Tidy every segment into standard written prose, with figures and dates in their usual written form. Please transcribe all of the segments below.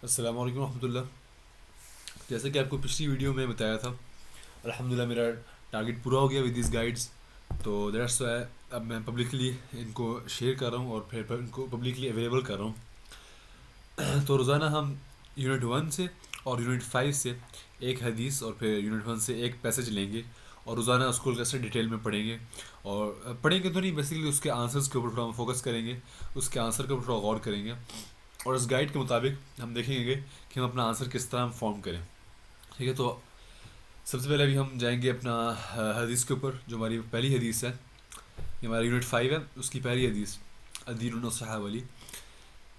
السلام علیکم ورحمۃ اللہ. جیسا کہ آپ کو پچھلی ویڈیو میں بتایا تھا، الحمدللہ میرا ٹارگیٹ پورا ہو گیا ود دیز گائیڈس. تو دیٹس وائی اب میں پبلکلی ان کو شیئر کر رہا ہوں اور پھر ان کو پبلکلی اویلیبل کر رہا ہوں. تو روزانہ ہم یونٹ 1 سے اور یونٹ 5 سے ایک حدیث اور پھر یونٹ 1 سے ایک پیسج لیں گے اور روزانہ اس کو کیسے ڈیٹیل میں پڑھیں گے. اور پڑھیں گے تو نہیں، بیسیکلی اس کے آنسرس کے اوپر تھوڑا ہم فوکس کریں گے، اس کے آنسر کے اوپر تھوڑا غور کریں گے، اور اس گائیڈ کے مطابق ہم دیکھیں گے کہ ہم اپنا آنسر کس طرح ہم فارم کریں. ٹھیک ہے، تو سب سے پہلے ابھی ہم جائیں گے اپنا حدیث کے اوپر. جو ہماری پہلی حدیث ہے، یہ ہمارا یونٹ 5 ہے، اس کی پہلی حدیث الدین النصیحہ والی.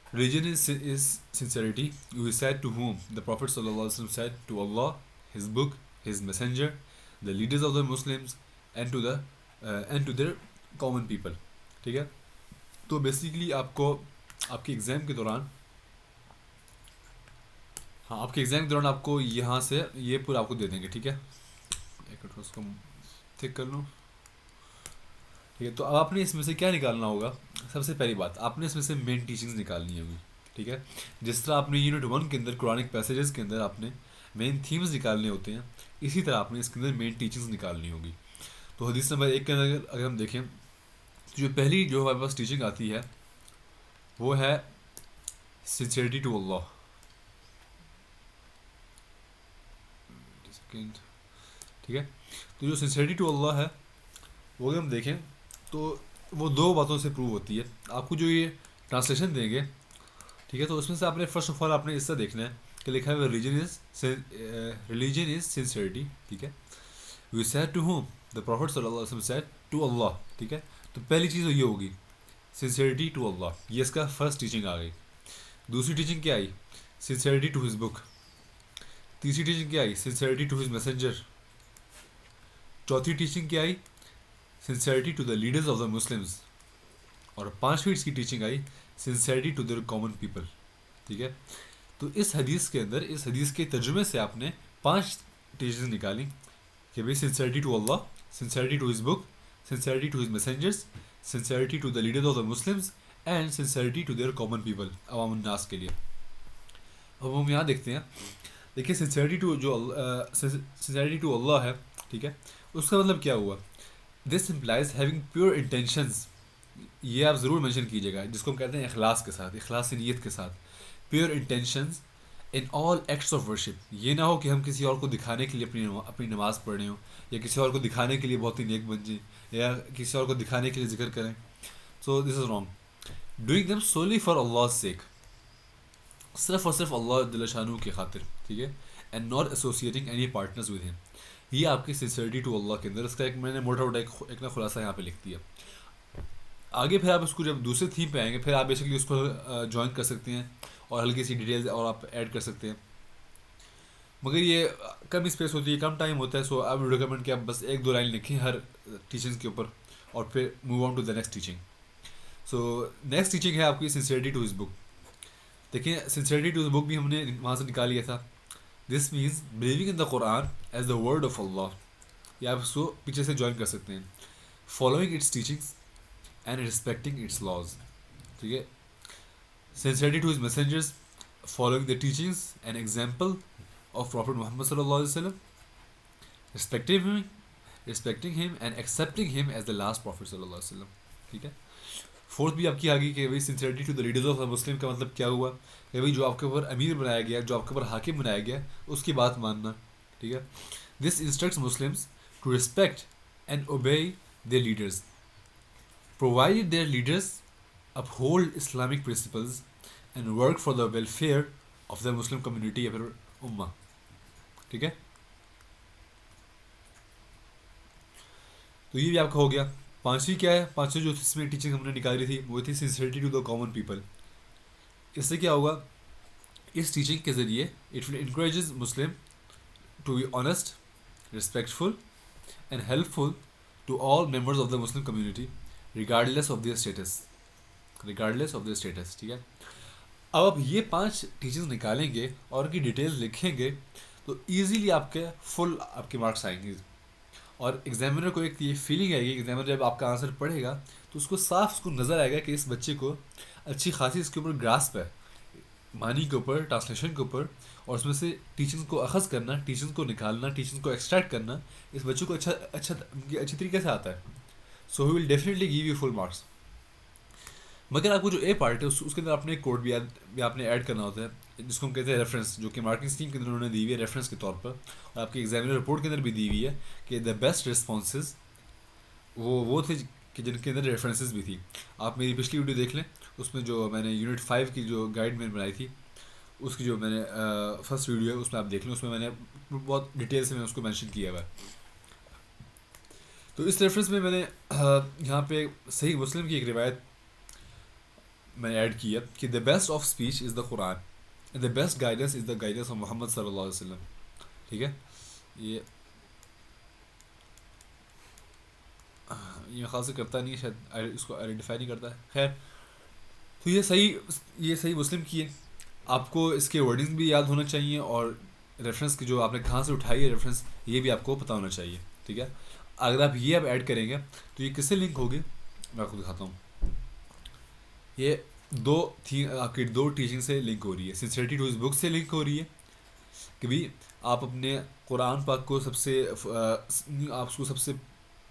Religion is sincerity. We said to whom? The Prophet صلی اللہ علیہ وسلم said to Allah, His book, His messenger, the leaders of the Muslims, and to their common people. ٹھیک ہے، تو بیسیکلی آپ کو آپ کے ایگزام کے دوران آپ کو یہاں سے یہ پورا آپ کو دے دیں گے. ٹھیک ہے، ایک منٹ اس کو ٹھیک کر لوں. ٹھیک ہے، تو اب آپ نے اس میں سے کیا نکالنا ہوگا؟ سب سے پہلی بات، آپ نے اس میں سے مین ٹیچنگز نکالنی ہوگی. ٹھیک ہے، جس طرح آپ نے یونٹ 1 کے اندر قرآنک پیسیجز کے اندر آپ نے مین تھیمز نکالنے ہوتے ہیں، اسی طرح آپ نے اس کے اندر مین ٹیچنگز نکالنی ہوگی. تو حدیث نمبر 1 کے اندر اگر ہم دیکھیں تو جو پہلی جو ہمارے پاس ٹیچنگ آتی ہے وہ ہے سنسیئرٹی ٹو اللہ. ٹھیک ہے، تو جو سنسیئرٹی ٹو اللہ ہے وہ اگر ہم دیکھیں تو وہ دو باتوں سے پروو ہوتی ہے. آپ کو جو یہ ٹرانسلیشن دیں گے، ٹھیک ہے، تو اس میں سے آپ نے فرسٹ آف آل آپ نے اس سے دیکھنا ہے کہ لکھا ہے ریلیجن از سنسیئرٹی. ٹھیک ہے، we said to whom? The prophet صلی اللہ علیہ وسلم سیڈ ٹو اللہ. ٹھیک ہے، تو پہلی چیز یہ ہوگی سنسیئرٹی ٹو اللہ، یہ اس کا فرسٹ ٹیچنگ آ گئی. دوسری ٹیچنگ کیا آئی؟ Sincerity to his book. تیسری ٹیچنگ کیا آئی؟ Sincerity to his messenger. چوتھی ٹیچنگ کیا آئی؟ Sincerity to the leaders of the Muslims. اور پانچویں اس کی ٹیچنگ آئی sincerity to their common people. ٹھیک ہے، تو اس حدیث کے اندر اس حدیث کے ترجمے سے آپ نے 5 ٹیچنگز نکالی کہ بھائی sincerity to Allah, sincerity to his book, sincerity to his messengers, sincerity to the leaders of the Muslims, and sincerity to their common people, عوام الناس کے لیے. اب ہم یہاں دیکھتے ہیں، دیکھیے سنسیئرٹی ٹو اللہ ہے. ٹھیک ہے، اس کا مطلب کیا ہوا؟ This implies having pure intentions. یہ آپ ضرور مینشن کیجیے گا، جس کو ہم کہتے ہیں اخلاص کے ساتھ، اخلاص نیت کے ساتھ. Pure intentions in all acts of worship. یہ نہ ہو کہ ہم کسی اور کو دکھانے کے لیے اپنی نماز پڑھ رہے ہوں، یا کسی اور کو دکھانے کے لیے بہت ہی نیک بن جائیں، یا کسی اور کو دکھانے کے لیے ذکر کریں. سو دس از رانگ. ڈوئنگ دیم سولی فار اللہ سیک، صرف اور صرف اللہ جل شانہ کی خاطر. ٹھیک ہے، and not associating any partners with ہم. یہ آپ کی سنسیئرٹی ٹو اللہ کے اندر اس کا ایک میں نے موٹا ایک نا خلاصہ یہاں پہ لکھ دیا. آگے پھر آپ اس کو جب دوسرے تھیم پہ آئیں گے، پھر آپ بیسکلی اس کو جوائن کر سکتے ہیں اور ہلکی سی ڈیٹیلز اور آپ ایڈ کر سکتے ہیں. مگر یہ کم اسپیس ہوتی ہے، کم ٹائم ہوتا ہے. سو آپ ریکمینڈ کہ آپ بس 1-2 لائن لکھیں ہر ٹیچنگ کے اوپر اور پھر move on to the next teaching. So next teaching ہے آپ کی سنسیئرٹی ٹو ہز بک. دیکھیں سنسیئرٹی ٹو ہز بک بھی ہم نے وہاں سے نکال لیا تھا. This means believing in the Quran as the word of Allah. یا آپ اس کو پیچھے سے جوائن کر سکتے ہیں. Following its teachings and respecting its laws. ٹھیک ہے، sincerity to his messengers, following the teachings and example of prophet Muhammad صلی اللہ علیہ وسلم، respecting him and accepting him as the last prophet صلی اللہ علیہ وسلم. ٹھیک ہے، فورتھ بھی آپ کی آگی کہ بھائی sincerity to the leaders of the Muslim کا مطلب کیا ہوا کہ بھائی جو آپ کے اوپر امیر بنایا گیا، جو آپ کے اوپر حاکم بنایا گیا، اس کی بات ماننا. ٹھیک ہے، this instructs Muslims to respect and obey their leaders provided their leaders uphold Islamic principles and work for the welfare of the Muslim community یا پھر امہ. ٹھیک ہے، تو یہ بھی آپ کا ہو گیا. پانچویں کیا ہے؟ پانچویں جو اس میں ٹیچنگ ہم نے نکالی تھی وہ تھی sincerity to the common people. اس سے کیا ہوگا؟ اس ٹیچنگ کے ذریعے it will encourages Muslim to be honest, respectful and helpful to all members of the Muslim community regardless of their status. ٹھیک ہے، اب آپ یہ 5 ٹیچنگز نکالیں گے اور ان کی ڈیٹیلز لکھیں گے تو ایزیلی آپ کے فل آپ کے مارکس آئیں گے. اور ایگزامینر کو ایک یہ فیلنگ آئے گی، ایگزامینر جب آپ کا آنسر پڑھے گا تو اس کو صاف اس کو نظر آئے گا کہ اس بچے کو اچھی خاصی اس کے اوپر گراسپ ہے، معنی کے اوپر، ٹرانسلیشن کے اوپر، اور اس میں سے ٹیچنگس کو اخذ کرنا، ٹیچنگس کو نکالنا، ٹیچنگس کو ایکسٹریکٹ کرنا، اس بچوں کو اچھی طریقے سے آتا ہے. So he will definitely give you full marks. مگر آپ کو جو اے پارٹ ہے اس کے اندر اپنے کوڈ بھی آپ نے ایڈ کرنا ہوتا ہے، جس کو ہم کہتے ہیں ریفرنس، جو کہ مارکنگ اسکیم کے اندر انہوں نے دی ہوئی ہے ریفرنس کے طور پر، اور آپ کی ایگزامینر رپورٹ کے اندر بھی دی ہوئی ہے کہ دا بیسٹ رسپانسز وہ تھے کہ جن کے اندر ریفرنسز بھی تھی. آپ میری پچھلی ویڈیو دیکھ لیں، اس میں جو میں نے یونٹ 5 کی جو گائیڈ میں بنائی تھی، اس کی جو میں نے فرسٹ ویڈیو ہے اس میں آپ دیکھ لیں، اس میں نے بہت ڈیٹیل سے میں اس کو مینشن کیا ہوا ہے. تو اس ریفرنس میں نے یہاں پہ صحیح مسلم کی ایک روایت میں نے ایڈ کی ہے کہ the best of speech is the Quran and the best guidance is the guidance of Muhammad صلی اللہ علیہ وسلم. ٹھیک ہے، یہ خاص سے کرتا نہیں ہے، شاید اس کو آئیڈینٹیفائی نہیں کرتا ہے. خیر، تو یہ صحیح مسلم کی ہے. آپ کو اس کے ورڈنگز بھی یاد ہونا چاہیے، اور ریفرنس کی جو آپ نے کہاں سے اٹھائی ہے ریفرنس، یہ بھی آپ کو پتہ ہونا چاہیے. ٹھیک ہے، اگر آپ یہ اب ایڈ کریں گے تو یہ کس سے لنک ہوگی، میں آپ کو دکھاتا ہوں. یہ آپ کی دو ٹیچنگ سے لنک ہو رہی ہے. سنسیئرٹی ٹو اس بک سے لنک ہو رہی ہے کہ بھی آپ اپنے قرآن پاک کو آپ اس کو سب سے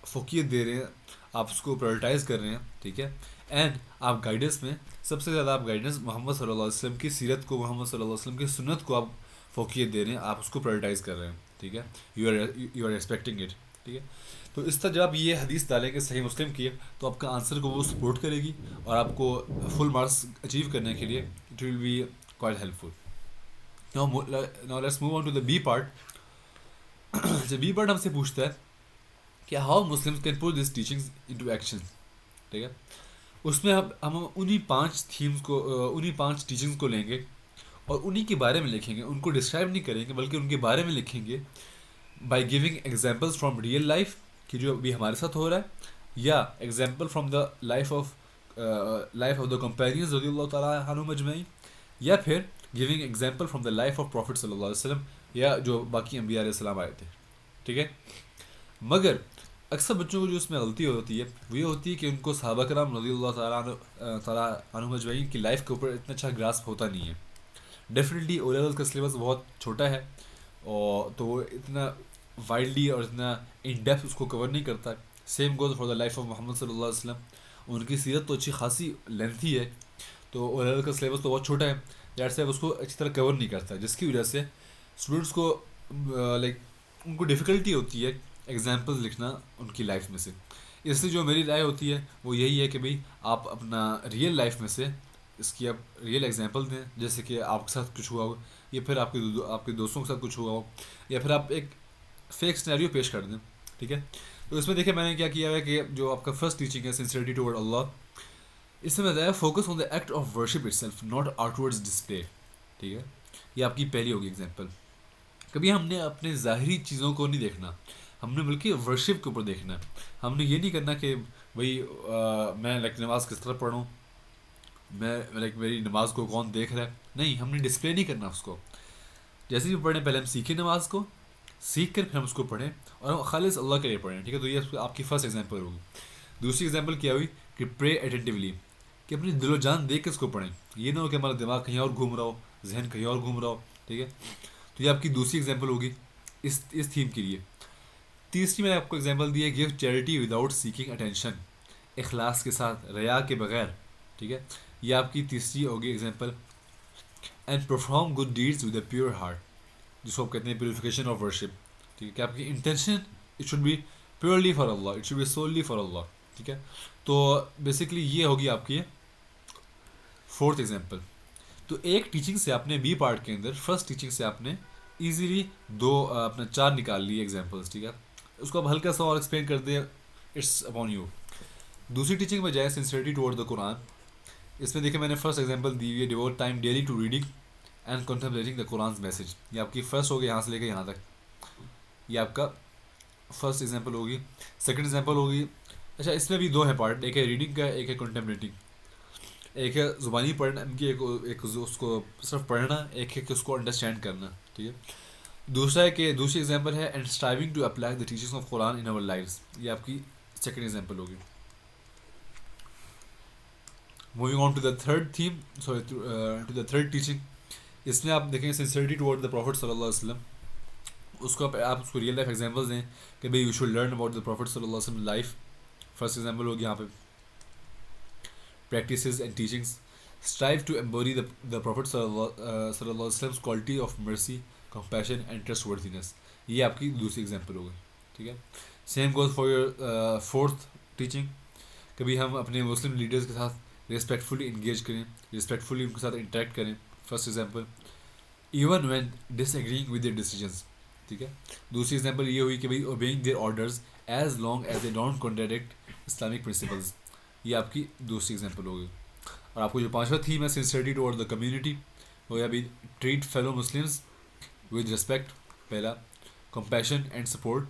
فوقیت دے رہے ہیں، آپ اس کو پرائورٹائز کر رہے ہیں. ٹھیک ہے، اینڈ آپ گائیڈنس میں سب سے زیادہ آپ گائیڈنس محمد صلی اللہ علیہ وسلم کی سیرت کو، محمد صلی اللہ علیہ وسلم کی سنت کو آپ فوقیت دے رہے ہیں، آپ اس کو پرائورٹائز کر رہے ہیں. ٹھیک ہے، یو آر ایکسپیکٹنگ اٹ. ٹھیک ہے، تو اس طرح جب آپ یہ حدیث ڈالیں گے صحیح مسلم کی، تو آپ کا آنسر کو وہ سپورٹ کرے گی، اور آپ کو فل مارکس اچیو کرنے کے لیے it will be quite helpful. Now let's move on to the B part. جو بی پارٹ ہم سے پوچھتا ہے کہ how Muslims can put this teachings into action. ٹھیک ہے، اس میں ہم انہیں 5 تھیمز کو، انہیں 5 ٹیچنگز کو لیں گے اور انہیں کے بارے میں لکھیں گے. ان کو ڈسکرائب نہیں کریں گے بلکہ ان کے بارے میں لکھیں گے by giving examples from real life, کہ جو ابھی ہمارے ساتھ ہو رہا ہے، یا example from the life of the companions رضی اللہ تعالیٰ عنہم اجمعین، یا پھر giving example from the life of prophet صلی اللہ علیہ وسلم، یا جو باقی انبیاء علیہ السلام آئے تھے. ٹھیک ہے، مگر اکثر بچوں کو جو اس میں غلطی ہوتی ہے وہ یہ ہوتی ہے کہ ان کو صحابہ کرام رضی اللہ تعالیٰ عنہم اجمعین کی لائف کے اوپر اتنا اچھا گراسپ ہوتا نہیں ہے. ڈیفینیٹلی او لیول کا سلیبس بہت چھوٹا ہے، اور تو وہ اتنا وائڈلی اور اتنا ان ڈیپتھ اس کو کور نہیں کرتا. Same goes for the life of Muhammad صلی اللہ علیہ وسلم. ان کی سیرت تو اچھی خاصی لینتھی ہے، تو او لیول کا سلیبس تو بہت چھوٹا ہے، دیٹ سے اس کو اچھی طرح کور نہیں کرتا، جس کی وجہ سے اسٹوڈنٹس کو لائک ان کو ڈیفیکلٹی ہوتی ہے ایگزامپلز لکھنا ان کی لائف میں سے. اس سے جو میری رائے ہوتی ہے وہ یہی ہے کہ بھئی آپ اپنا ریئل لائف میں سے اس کی آپ ریئل ایگزامپل دیں، جیسے کہ آپ کے ساتھ کچھ ہوا ہو، یا پھر آپ کے دوستوں کے ساتھ کچھ ہوا ہو، یا پھر آپ ایک فیک سینیریو پیش کر دیں. ٹھیک ہے، تو اس میں دیکھیں میں نے کیا کیا ہے کہ جو آپ کا فرسٹ ٹیچنگ ہے سنسیئرٹی ٹوورڈ اللہ، اس میں بتایا focus on the act of worship it self not out words display. ٹھیک ہے، یہ آپ کی پہلی ہوگی ایگزامپل. کبھی ہم نے اپنے ظاہری چیزوں کو نہیں دیکھنا، ہم نے بلکہ ورشپ کے اوپر دیکھنا ہے. ہم نے یہ نہیں کرنا کہ بھئی میں نماز کس طرح پڑھوں، میں میری نماز کو کون دیکھ رہا ہے. نہیں، ہم نے ڈسپلے نہیں کرنا اس کو. جیسے بھی پڑھیں پہلے ہم سیکھیں نماز کو، سیکھ کر پھر ہم اس کو پڑھیں اور ہم خالص اللہ کے لیے پڑھیں. ٹھیک ہے، تو یہ آپ کی فرسٹ ایگزامپل ہوگی. دوسری ایگزامپل کیا ہوئی کہ پرے اٹینٹیولی، کہ اپنی دل و جان دیکھ کے اس کو پڑھیں. یہ نہ ہو کہ ہمارا دماغ کہیں اور گھوم رہا ہو، ذہن کہیں اور گھوم رہا ہو. ٹھیک ہے، تو یہ آپ کی دوسری ایگزامپل ہوگی اس تھیم کے لیے. تیسری میں نے آپ کو ایگزامپل دی ہے give charity without seeking attention, اخلاص کے ساتھ، ریا کے بغیر. ٹھیک ہے، یہ آپ کی تیسری ہوگی example. And perform good deeds with a pure heart, جس کو آپ کہتے ہیں پیوریفیکیشن آف ورشپ. ٹھیک ہے، کہ آپ کی intention it should be purely for Allah, it should be solely for Allah. ٹھیک ہے، تو بیسکلی یہ ہوگی آپ کی فورتھ ایگزامپل. تو ایک ٹیچنگ سے آپ نے بی پارٹ کے اندر فرسٹ ٹیچنگ سے آپ نے ایزیلی اپنا 4 نکال لیے ایگزامپلس. ٹھیک ہے، اس کو اب ہلکا سا اور ایکسپلین کر دیں، اٹس اپون یو. دوسری ٹیچنگ میں جائے سنسیئرٹی ٹوورڈ دا قرآن. اس میں دیکھیں میں نے فرسٹ ایگزامپل دی ہوئی ہے devote time daily to reading and contemplating the Quran's message. یہ آپ کی فرسٹ ہوگی یہاں سے لے کے یہاں تک، یہ آپ کا فرسٹ ایگزامپل ہوگی. سیکنڈ ایگزامپل ہوگی، اچھا اس میں بھی 2 ہیں پارٹ، ایک ہے ریڈنگ کا، ایک ہے کنٹمپلیٹنگ. ایک ہے زبانی پڑھنا کی، ایک اس کو صرف پڑھنا، ایک ہے کہ اس کو انڈرسٹینڈ کرنا. ٹھیک ہے، دوسرا ہے کہ دوسری ایگزامپل ہے and striving to apply the teachings of Quran in our lives. یہ آپ کی سیکنڈ ایگزامپل ہوگی. Moving on to the third theme, sorry to the third teaching. اس میں آپ دیکھیں سنسیئرٹی ٹوورڈ دا پروفٹ صلی اللہ علیہ وسلم. اس کو آپ اس کو ریئل لائف ایگزامپلس دیں کہ بھائی you should learn about the prophet صلی اللہ علیہ وسلم لائف. فرسٹ ایگزامپل ہوگی یہاں پہ practices and teachings. Strive to embody the Prophet صلی اللہ علیہ وسلم quality of mercy, compassion and trustworthiness. یہ آپ کی دوسری ایگزامپل ہوگی. ٹھیک ہے. Same goes for your fourth teaching. کبھی ہم اپنے مسلم لیڈرز کے ساتھ ریسپیکٹفلی انگیج کریں، ریسپیکٹفلی ان کے ساتھ انٹریکٹ کریں. First example even when disagreeing with their decisions. ٹھیک ہے. دوسری ایگزامپل یہ ہوئی کہ بھائی obeying their orders as long as they don't contradict Islamic principles. یہ آپ کی دوسری ایگزامپل ہوگی. اور آپ کو جو پانچواں تھیم ہے سنسیئرٹی ٹوورڈ دا کمیونٹی، وہ ابھی treat fellow Muslims with respect. پہلا compassion and support.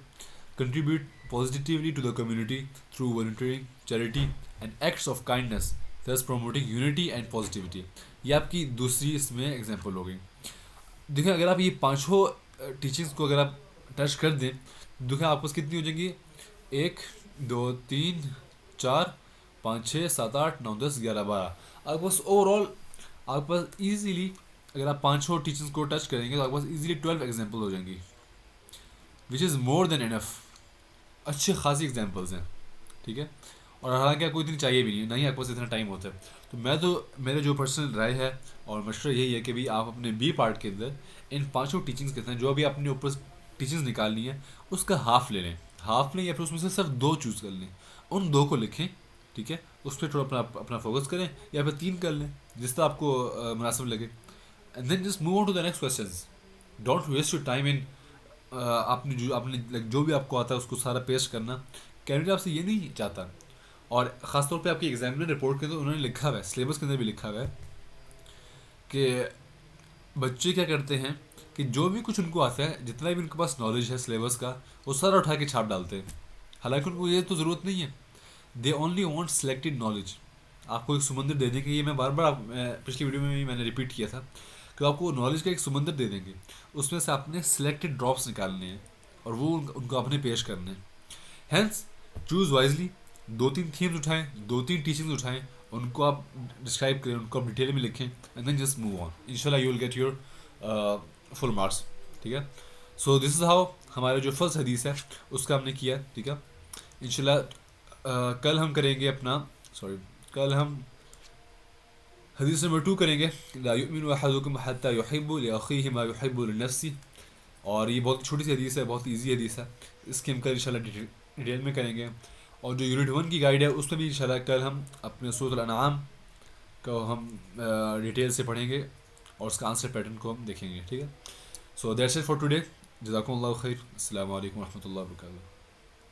Contribute positively to the community through volunteering, charity and acts of kindness, thus promoting unity and positivity. یہ آپ کی دوسری اس میں ایگزامپل ہوگی. دیکھیں اگر آپ یہ پانچوں ٹیچنگس کو اگر آپ ٹچ کر دیں، دیکھیں آپ کو کتنی ہو جائیں گی؟ 1 2 3 4 5 6 7 8 9 10 11 12. آپ کے پاس اوور آل آپ کے پاس ایزیلی اگر آپ پانچوں ٹیچنگس کو ٹچ کریں گے تو آپ کے پاس ایزیلی 12 ایگزامپل ہو جائیں گی، وچ از مور دین انف. اچھے خاصی ایگزامپلز ہیں. ٹھیک ہے. اور حالانکہ آپ کو اتنی چاہیے بھی نہیں، نہ ہی آپ کے پاس اتنا ٹائم ہوتا ہے. تو میرے جو پرسنل رائے ہے اور مشورہ یہی ہے کہ بھی آپ اپنے بی پارٹ کے اندر ان پانچوں ٹیچنگس کے اندر جو بھی آپ نے اوپر ٹیچنگس نکالنی ہے اس کا ہاف لے لیں. ہاف لیں یا پھر اس میں سے صرف 2 چوز کر لیں، ان 2 کو لکھیں. ٹھیک ہے. اس پہ تھوڑا اپنا فوکس کریں، یا پھر 3 کر لیں جس طرح آپ کو مناسب لگے. And then just move on to the next questions. Don't waste your time in آپ نے جو بھی آپ کو آتا ہے اس کو سارا پیش کرنا. کینڈیڈیٹ آپ سے یہ نہیں چاہتا. اور خاص طور پہ آپ کی ایگزامنر رپورٹ کے اندر انہوں نے لکھا ہوا ہے، سلیبس کے اندر بھی لکھا ہوا ہے کہ بچے کیا کرتے ہیں کہ جو بھی کچھ ان کو آتا ہے، جتنا بھی ان کے پاس نالج ہے سلیبس کا، وہ سارا اٹھا کے چھاپ ڈالتے ہیں. حالانکہ ان کو یہ تو ضرورت نہیں ہے. They only want selected knowledge. آپ کو ایک سمندر دے دیں گے. یہ میں بار بار پچھلی ویڈیو میں بھی میں نے ریپیٹ کیا تھا کہ آپ کو نالج کا ایک سمندر دے دیں گے، اس میں سے آپ نے سلیکٹڈ ڈراپس نکالنے ہیں اور وہ ان کو اپنے پیش کرنے ہیں. Hence choose wisely. 2-3 تھیمز اٹھائیں، 2-3 ٹیچنگز اٹھائیں، ان کو آپ ڈسکرائب کریں، ان کو آپ ڈیٹیل میں لکھیں، and then just move on. ان شاء اللہ you will get your full marks. ٹھیک ہے. سو دس از ہاؤ ہمارا جو فرسٹ حدیث ہے اس کا ہم نے کیا. ٹھیک ہے. ان شاء اللہ کل ہم کریں گے کل ہم حدیث نمبر 2 کریں گے. لا یؤمن احدکم حتی یحب لاخیہ ما یحب لنفسہ. اور یہ بہت چھوٹی سی حدیث ہے، بہت ایزی حدیث ہے. اس کی ہم کل ان شاء اللہ ڈیٹیل میں کریں گے. اور جو یونٹ 1 کی گائیڈ ہے اس میں بھی انشاءاللہ کل ہم اپنے سورۃ الانعام کو ہم ڈیٹیل سے پڑھیں گے اور اس کا آنسر پیٹرن کو ہم دیکھیں گے. ٹھیک ہے. So that's it for today. جزاکم اللہ خیر. السلام علیکم ورحمۃ اللہ وبرکاتہ.